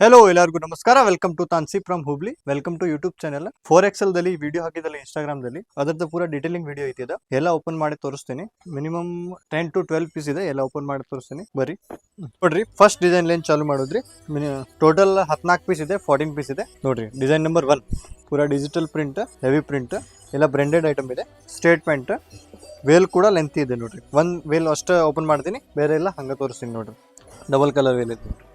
Hello ಎಲ್ಲರಿಗೂ ನಮಸ್ಕಾರ. Welcome to ತಾನ್ಸಿ from Hubli. Welcome to YouTube channel. 4XL ದಲ್ಲಿ ವಿಡಿಯೋ ಹಾಕಿದಲ್ಲಿ ಇನ್ಸ್ಟಾಗ್ರಾಮ್ ದಲ್ಲಿ ಅದರದ್ದು ಪೂರಾ ಡೀಟೇಲಿಂಗ್ ವಿಡಿಯೋ ಐತಿದೆ. ಎಲ್ಲ ಓಪನ್ ಮಾಡಿ ತೋರಿಸ್ತೀನಿ. ಮಿನಿಮಮ್ 10 to 12 ಪೀಸ್ ಇದೆ. ಎಲ್ಲ ಓಪನ್ ಮಾಡಿ ತೋರಿಸ್ತೀನಿ. ಬರ್ರಿ ನೋಡ್ರಿ. ಫಸ್ಟ್ ಡಿಸೈನ್ ಲೈನ್ ಚಾಲು ಮಾಡೋದ್ರಿ. ಟೋಟಲ್ 14 ಪೀಸ್ ಇದೆ, 14 ಪೀಸ್ ಇದೆ. ನೋಡ್ರಿ ಡಿಸೈನ್ ನಂಬರ್ 1 ಪೂರಾ ಡಿಜಿಟಲ್ ಪ್ರಿಂಟ್, ಹೆವಿ ಪ್ರಿಂಟ್, ಎಲ್ಲ ಬ್ರಾಂಡೆಡ್ ಐಟಮ್ ಇದೆ. ಸ್ಟೇಟ್ ಪ್ಯಾಂಟ್, ವೇಲ್ ಕೂಡ ಲೆಂತ್ ಇದೆ ನೋಡ್ರಿ. ಒಂದ್ ವೇಲ್ ಅಷ್ಟೇ ಓಪನ್ ಮಾಡ್ತೀನಿ, ಬೇರೆ ಎಲ್ಲ ಹಂಗ ತೋರಿಸ್ತೀನಿ ನೋಡ್ರಿ. ಡಬಲ್ ಕಲರ್ ವೇಲ್ ಇದೆ ನೋಡ್ರಿ.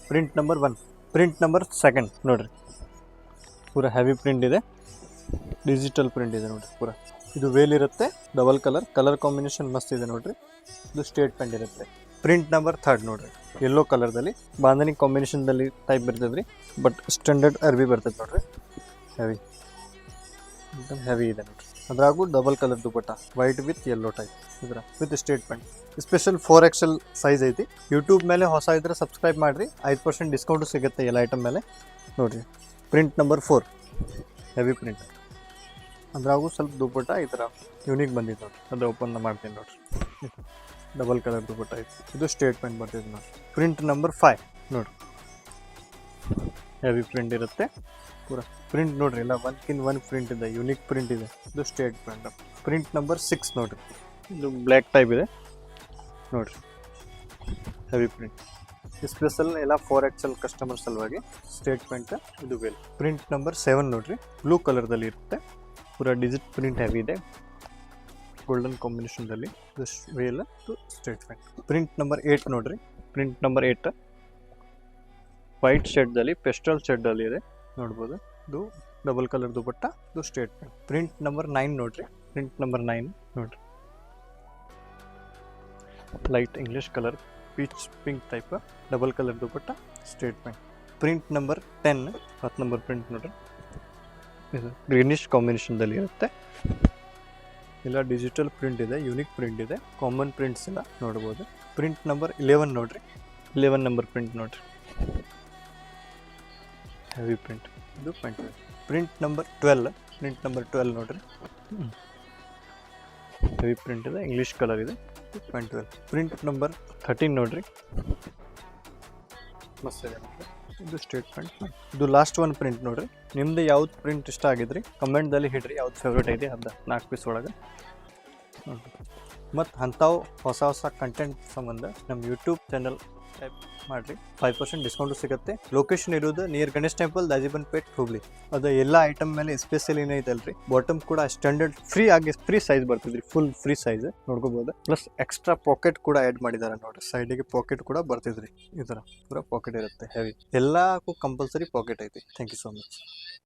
ಪ್ರಿಂಟ್ ನಂಬರ್ 1, ಪ್ರಿಂಟ್ ನಂಬರ್ 2 ನೋಡ್ರಿ. ಪೂರಾ ಹೆವಿ ಪ್ರಿಂಟ್ ಇದೆ, ಡಿಜಿಟಲ್ ಪ್ರಿಂಟ್ ಇದೆ ನೋಡ್ರಿ. ಪೂರಾ ಇದು ವೇಲ್ ಇರುತ್ತೆ, ಡಬಲ್ ಕಲರ್ ಕಾಂಬಿನೇಷನ್ ಮಸ್ತ್ ಇದೆ ನೋಡ್ರಿ. ಇದು ಸ್ಟೇಟ್ ಪ್ಯಾಂಟ್ ಇರುತ್ತೆ. ಪ್ರಿಂಟ್ ನಂಬರ್ 3 ನೋಡ್ರಿ, ಯೆಲ್ಲೋ ಕಲರ್ದಲ್ಲಿ ಬಾಂಧನಿ ಕಾಂಬಿನೇಷನ್ದಲ್ಲಿ ಟೈಪ್ ಬರ್ತದ್ರಿ. ಬಟ್ ಸ್ಟ್ಯಾಂಡರ್ಡ್ ಅರ್ಬಿ ಬರ್ತದೆ ನೋಡ್ರಿ. ಹೆವಿ, एकदम ಹೆವಿ ಇದೆ ನೋಡ್ರಿ. ಅದ್ರಾಗೂ double colour dupatta, white with yellow type ಇದ್ರ with straight pant. Special 4XL size ಐತಿ. ಯೂಟ್ಯೂಬ್ ಮೇಲೆ ಹೊಸ ಇದ್ರೆ ಸಬ್ಸ್ಕ್ರೈಬ್ ಮಾಡಿರಿ, 5% ಡಿಸ್ಕೌಂಟು ಸಿಗುತ್ತೆ ಎಲ್ಲ ಐಟಮ್ ಮೇಲೆ ನೋಡ್ರಿ. ಪ್ರಿಂಟ್ ನಂಬರ್ 4 ಹೆವಿ ಪ್ರಿಂಟ್, ಅದ್ರಾಗೂ ಸ್ವಲ್ಪ ದುಪಟ್ಟ ಈ ಥರ ಯೂನಿಕ್ ಬಂದಿದೆ ನೋಡ್ರಿ. ಅದು ಓಪನ್ ಮಾಡ್ತೀನಿ ನೋಡ್ರಿ. ಡಬಲ್ ಕಲರ್ ದುಪಟ್ಟ ಐತಿ. ಇದು ಸ್ಟೇಟ್ ಪ್ಯಾಂಟ್ ಬರ್ತಿದೆ ನೋಡ್ರಿ. ಪ್ರಿಂಟ್ ನಂಬರ್ 5 ನೋಡ್ರಿ, ಹೆವಿ ಪ್ರಿಂಟ್ ಇರುತ್ತೆ ಪೂರಾ. ಪ್ರಿಂಟ್ ನೋಡ್ರಿ, ಎಲ್ಲ ಒನ್ ಪ್ರಿಂಟ್ ಇದೆ, ಯೂನಿಕ್ ಪ್ರಿಂಟ್ ಇದೆ. ಇದು ಸ್ಟೇಟ್ ಪ್ಯಾಂಟ್. ಪ್ರಿಂಟ್ ನಂಬರ್ 6 ನೋಡ್ರಿ, ಇದು ಬ್ಲ್ಯಾಕ್ ಟೈಪ್ ಇದೆ ನೋಡ್ರಿ. ಹೆವಿ ಪ್ರಿಂಟ್ ಸ್ಪೆಷಲ್ ಎಲ್ಲ 4XL ಕಸ್ಟಮರ್ ಸಲುವಾಗಿ ಸ್ಟೇಟ್ ಪ್ಯಾಂಟ್. ಇದು ವೇಲ್. ಪ್ರಿಂಟ್ ನಂಬರ್ 7 ನೋಡ್ರಿ, ಬ್ಲೂ ಕಲರ್ದಲ್ಲಿ ಇರುತ್ತೆ. ಪೂರಾ ಡಿಜಿಟ್ ಪ್ರಿಂಟ್ ಹೆವಿ ಇದೆ, ಗೋಲ್ಡನ್ ಕಾಂಬಿನೇಷನ್ದಲ್ಲಿ. ಇದು ವೇಲ್, ಇದು ಸ್ಟೇಟ್ ಪ್ಯಾಂಟ್. ಪ್ರಿಂಟ್ ನಂಬರ್ 8 ನೋಡ್ರಿ. ಪ್ರಿಂಟ್ ನಂಬರ್ 8 ವೈಟ್ ಶೇಡ್ದಲ್ಲಿ, ಪೆಸ್ಟಲ್ ಶೇಡ್ದಲ್ಲಿ ಇದೆ ನೋಡ್ಬೋದು. ಇದು ಡಬಲ್ ಕಲರ್ ದುಪಟ್ಟ, ಇದು ಸ್ಟೇಟ್ ಪ್ಯಾಂಟ್. ಪ್ರಿಂಟ್ ನಂಬರ್ 9 ನೋಡ್ರಿ. ಪ್ರಿಂಟ್ ನಂಬರ್ 9 ನೋಡ್ರಿ, light English colour, peach pink type, double colour dupatta, state pant. Print number 10 10 number print ನೋಡ್ರಿ. ಇದು ಗ್ರೀನಿಶ್ ಕಾಂಬಿನೇಷನ್ದಲ್ಲಿ ಇರುತ್ತೆ. ಎಲ್ಲ ಡಿಜಿಟಲ್ ಪ್ರಿಂಟ್ ಇದೆ, ಯೂನಿಕ್ ಪ್ರಿಂಟ್ ಇದೆ, ಕಾಮನ್ ಪ್ರಿಂಟ್ಸ್ ಎಲ್ಲ ನೋಡ್ಬೋದು. ಪ್ರಿಂಟ್ ನಂಬರ್ 11 ನೋಡ್ರಿ. 11 ನಂಬರ್ ಪ್ರಿಂಟ್ ನೋಡ್ರಿ, ಹೆವಿ ಪ್ರಿಂಟ್, ಇದು pant. Print number 12, print number 12 ನೋಡ್ರಿ. ಹೆವಿ ಪ್ರಿಂಟ್ ಇದೆ, ಇಂಗ್ಲೀಷ್ ಕಲರ್ ಇದೆ, ಪ್ಯಾಂಟ್ 12. ಪ್ರಿಂಟ್ ನಂಬರ್ 13 ನೋಡ್ರಿ, ಮಸ್ತ್ ಇದೆ ನೋಡ್ರಿ. ಇದು ಸ್ಟೇಟ್ ಪ್ಯಾಂಟ್. ಇದು ಲಾಸ್ಟ್ ಒನ್ ಪ್ರಿಂಟ್ ನೋಡ್ರಿ. ನಿಮ್ದು ಯಾವ್ದು ಪ್ರಿಂಟ್ ಇಷ್ಟ ಆಗಿದ್ರಿ ಕಮೆಂಟ್ದಲ್ಲಿ ಹಿಡ್ರಿ, ಯಾವ್ದು ಫೇವ್ರೇಟ್ ಐತಿ ಅದ 4 ಪೀಸ್ ಒಳಗೆ ನೋಡ್ರಿ. ಮತ್ತು ಅಂಥವು ಹೊಸ ಕಂಟೆಂಟ್ ಸಂಬಂಧ ನಮ್ಮ ಯೂಟ್ಯೂಬ್ ಚಾನಲ್ ಟೈಪ್ ಮಾಡಿರಿ, 5% ಡಿಸ್ಕೌಂಟು ಸಿಗುತ್ತೆ. ಲೊಕೇಶನ್ ಇರೋದು ನಿಯರ್ ಗಣೇಶ್ ಟೆಂಪಲ್, ದಾಜಿಬನ್ ಪೇಟ್, ಹುಬ್ಳಿ. ಅದು ಎಲ್ಲ ಐಟಮ್ ಮೇಲೆ ಸ್ಪೆಷಲ್ ಏನೈತಲ್ರಿ, ಬಾಟಮ್ ಕೂಡ ಸ್ಟ್ಯಾಂಡರ್ಡ್ ಫ್ರೀ ಸೈಜ್ ಬರ್ತಿದ್ರಿ, ಫುಲ್ ಫ್ರೀ ಸೈಜ್ ನೋಡ್ಕೋಬಹುದು. ಪ್ಲಸ್ ಎಕ್ಸ್ಟ್ರಾ ಪಾಕೆಟ್ ಕೂಡ ಆ್ಯಡ್ ಮಾಡಿದ್ದಾರೆ ನೋಡ್ರಿ. ಸೈಡಿಗೆ ಪಾಕೆಟ್ ಕೂಡ ಬರ್ತಿದ್ರಿ, ಈ ಥರ ಪೂರಾ ಪಾಕೆಟ್ ಇರುತ್ತೆ ಹೆವಿ. ಎಲ್ಲಕ್ಕೂ ಕಂಪಲ್ಸರಿ ಪಾಕೆಟ್ ಐತಿ. Thank you so much.